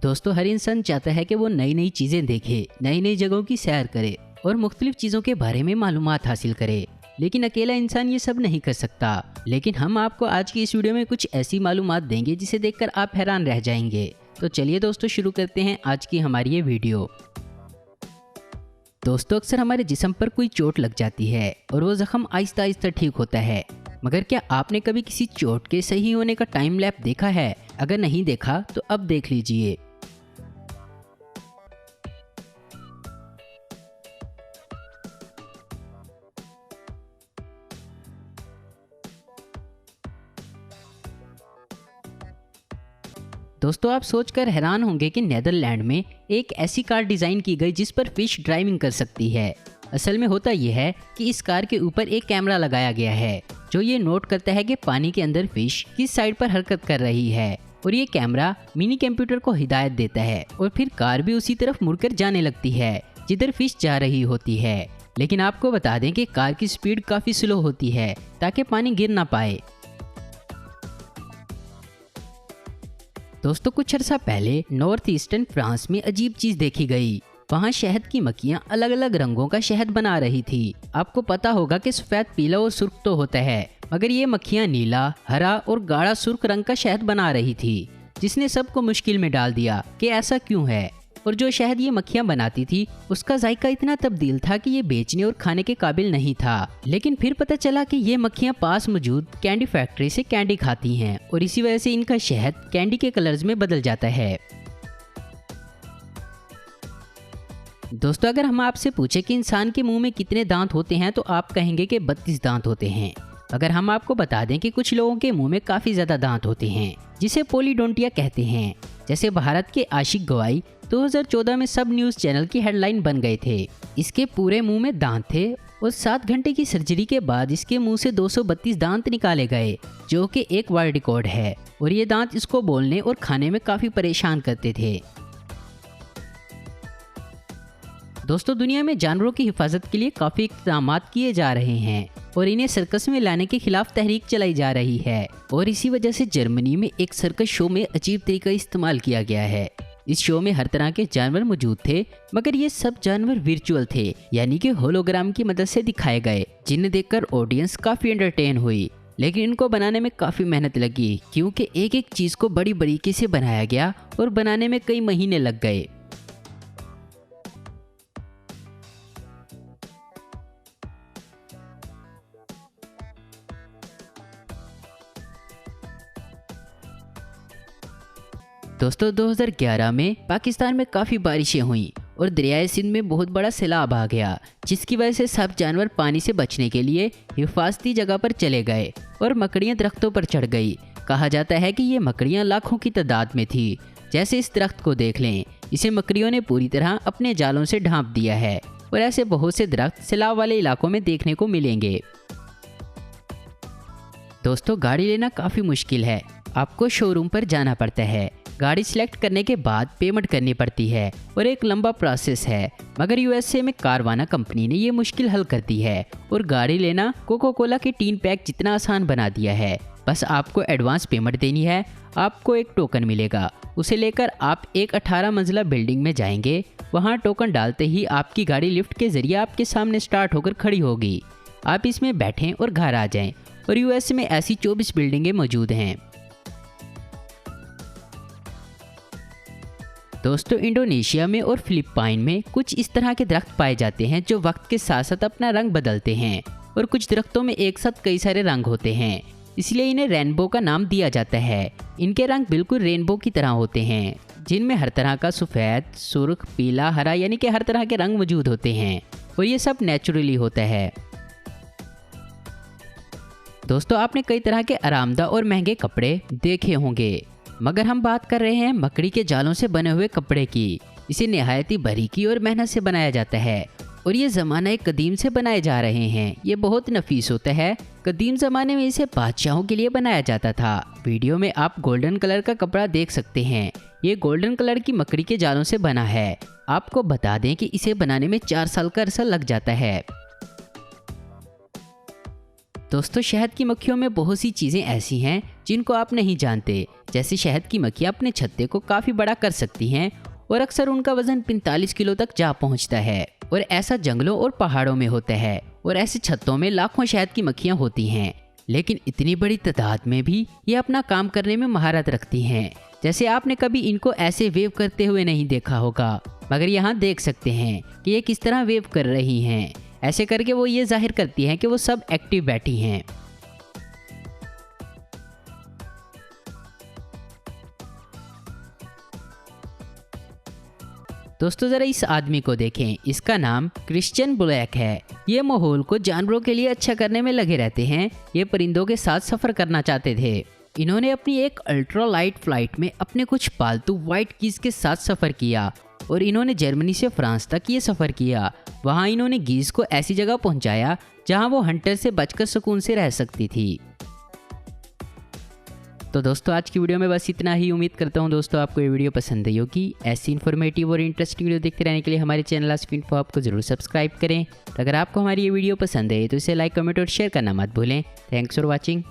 दोस्तों, हर इंसान चाहता है कि वो नई नई चीज़ें देखे, नई नई जगहों की सैर करे और मुख्तलिफ चीज़ों के बारे में मालूमात हासिल करे। लेकिन अकेला इंसान ये सब नहीं कर सकता। लेकिन हम आपको आज की इस वीडियो में कुछ ऐसी मालूमात देंगे जिसे देखकर आप हैरान रह जाएंगे। तो चलिए दोस्तों, शुरू करते हैं आज की हमारी ये वीडियो। दोस्तों, अक्सर हमारे जिस्म पर कोई चोट लग जाती है और वो जख्म आहिस्ता आहिस्ता ठीक होता है। मगर क्या आपने कभी किसी चोट के सही होने का टाइम लैप देखा है? अगर नहीं देखा तो अब देख लीजिए। दोस्तों, आप सोचकर हैरान होंगे कि नीदरलैंड में एक ऐसी कार डिज़ाइन की गई जिस पर फिश ड्राइविंग कर सकती है। असल में होता यह है कि इस कार के ऊपर एक कैमरा लगाया गया है जो ये नोट करता है कि पानी के अंदर फिश किस साइड पर हरकत कर रही है, और ये कैमरा मिनी कंप्यूटर को हिदायत देता है और फिर कार भी उसी तरफ मुड़कर जाने लगती है जिधर फिश जा रही होती है। लेकिन आपको बता दें कि कार की स्पीड काफ़ी स्लो होती है ताकि पानी गिर ना पाए। दोस्तों, कुछ अर्सा पहले नॉर्थ ईस्टर्न फ्रांस में अजीब चीज देखी गई। वहाँ शहद की मक्खियाँ अलग अलग रंगों का शहद बना रही थी। आपको पता होगा कि सफेद, पीला और सुर्ख तो होता है, मगर ये मक्खियाँ नीला, हरा और गाढ़ा सुर्ख रंग का शहद बना रही थी, जिसने सबको मुश्किल में डाल दिया कि ऐसा क्यों है। और जो शहद ये मक्खियाँ बनाती थी उसका जायका इतना तब्दील था कि ये बेचने और खाने के काबिल नहीं था। लेकिन फिर पता चला कि ये मक्खियाँ पास मौजूद कैंडी फैक्ट्री से कैंडी खाती हैं और इसी वजह से इनका शहद कैंडी के कलर्स में बदल जाता है। दोस्तों, अगर हम आपसे पूछे कि इंसान के मुंह में कितने दांत होते हैं तो आप कहेंगे कि 32 दांत होते हैं। अगर हम आपको बता दें कि कुछ लोगों के मुंह में काफ़ी ज़्यादा दांत होते हैं जिसे पोलीडोंटिया कहते हैं, जैसे भारत के आशिक गवाई 2014 में सब न्यूज़ चैनल की हेडलाइन बन गए थे। इसके पूरे मुंह में दांत थे और 7 घंटे की सर्जरी के बाद इसके मुंह से 232 दांत निकाले गए, जो कि एक वर्ल्ड रिकॉर्ड है। और ये दांत इसको बोलने और खाने में काफ़ी परेशान करते थे। दोस्तों, दुनिया में जानवरों की हिफाजत के लिए काफ़ी इक़दाम किए जा रहे हैं और इन्हें सर्कस में लाने के खिलाफ तहरीक चलाई जा रही है। और इसी वजह से जर्मनी में एक सर्कस शो में अजीब तरीका इस्तेमाल किया गया है। इस शो में हर तरह के जानवर मौजूद थे, मगर ये सब जानवर वर्चुअल थे, यानी कि होलोग्राम की मदद से दिखाए गए, जिन्हें देखकर ऑडियंस काफ़ी एंटरटेन हुई। लेकिन इनको बनाने में काफ़ी मेहनत लगी क्योंकि एक एक चीज़ को बड़ी बारीकी से बनाया गया और बनाने में कई महीने लग गए। दोस्तों, 2011 में पाकिस्तान में काफ़ी बारिशें हुईं और दरियाए सिंध में बहुत बड़ा सैलाब आ गया, जिसकी वजह से सब जानवर पानी से बचने के लिए हिफाजती जगह पर चले गए और मकड़ियाँ दरख्तों पर चढ़ गई। कहा जाता है कि ये मकड़ियाँ लाखों की तादाद में थी। जैसे इस दरख्त को देख लें, इसे मकड़ियों ने पूरी तरह अपने जालों से ढांप दिया है और ऐसे बहुत से दरख्त सैलाब वाले इलाकों में देखने को मिलेंगे। दोस्तों, गाड़ी लेना काफ़ी मुश्किल है। आपको शोरूम पर जाना पड़ता है, गाड़ी सिलेक्ट करने के बाद पेमेंट करनी पड़ती है और एक लंबा प्रोसेस है। मगर यूएसए में कारवाना कंपनी ने ये मुश्किल हल कर दी है और गाड़ी लेना कोका कोला के टीन पैक जितना आसान बना दिया है। बस आपको एडवांस पेमेंट देनी है, आपको एक टोकन मिलेगा, उसे लेकर आप एक 18 मंजिला बिल्डिंग में जाएंगे। वहाँ टोकन डालते ही आपकी गाड़ी लिफ्ट के जरिए आपके सामने स्टार्ट होकर खड़ी होगी। आप इसमें बैठें और घर आ जाएं। और यूएसए में ऐसी 24 बिल्डिंगें मौजूद हैं। दोस्तों, इंडोनेशिया में और फिलिपाइन में कुछ इस तरह के दरख्त पाए जाते हैं जो वक्त के साथ साथ अपना रंग बदलते हैं, और कुछ दरख्तों में एक साथ कई सारे रंग होते हैं, इसलिए इन्हें रेनबो का नाम दिया जाता है। इनके रंग बिल्कुल रेनबो की तरह होते हैं, जिनमें हर तरह का सफ़ेद, सुर्ख, पीला, हरा यानी कि हर तरह के रंग मौजूद होते हैं, और ये सब नेचुरली होता है। दोस्तों, आपने कई तरह के आरामदायक और महंगे कपड़े देखे होंगे, मगर हम बात कर रहे हैं मकड़ी के जालों से बने हुए कपड़े की। इसे निहायती बारीकी और मेहनत से बनाया जाता है और ये ज़माना कदीम से बनाए जा रहे हैं। ये बहुत नफीस होता है। कदीम ज़माने में इसे बादशाहों के लिए बनाया जाता था। वीडियो में आप गोल्डन कलर का कपड़ा देख सकते हैं। ये गोल्डन कलर की मकड़ी के जालों से बना है। आपको बता दें कि इसे बनाने में 4 साल का अरसा लग जाता है। दोस्तों शहद की मक्खियों में बहुत सी चीज़ें ऐसी हैं जिनको आप नहीं जानते। जैसे शहद की मक्खियाँ अपने छत्ते को काफ़ी बड़ा कर सकती हैं और अक्सर उनका वजन 45 किलो तक जा पहुंचता है और ऐसा जंगलों और पहाड़ों में होता है और ऐसे छत्तों में लाखों शहद की मक्खियाँ होती हैं। लेकिन इतनी बड़ी तादाद में भी ये अपना काम करने में महारत रखती हैं। जैसे आपने कभी इनको ऐसे वेव करते हुए नहीं देखा होगा, मगर यहाँ देख सकते हैं कि ये किस तरह वेव कर रही हैं। ऐसे करके वो ये जाहिर करती हैं कि वो सब एक्टिव बैठी हैं। दोस्तों ज़रा इस आदमी को देखें, इसका नाम क्रिश्चियन ब्लैक है। ये माहौल को जानवरों के लिए अच्छा करने में लगे रहते हैं। ये परिंदों के साथ सफ़र करना चाहते थे। इन्होंने अपनी एक अल्ट्रा लाइट फ्लाइट में अपने कुछ पालतू वाइट गीज़ के साथ सफ़र किया और इन्होंने जर्मनी से फ्रांस तक ये सफ़र किया। वहाँ इन्होंने गीज़ को ऐसी जगह पहुँचाया जहाँ वो हंटर से बचकर सुकून से रह सकती थी। तो दोस्तों आज की वीडियो में बस इतना ही। उम्मीद करता हूँ दोस्तों आपको ये वीडियो पसंद आई होगी। ऐसी इन्फॉर्मेटिव और इंटरेस्टिंग वीडियो देखते रहने के लिए हमारे चैनल आसिफ इन्फो आपको जरूर सब्सक्राइब करें। अगर आपको हमारी ये वीडियो पसंद है तो इसे लाइक, कमेंट और शेयर करना मत भूलें। Thanks for watching.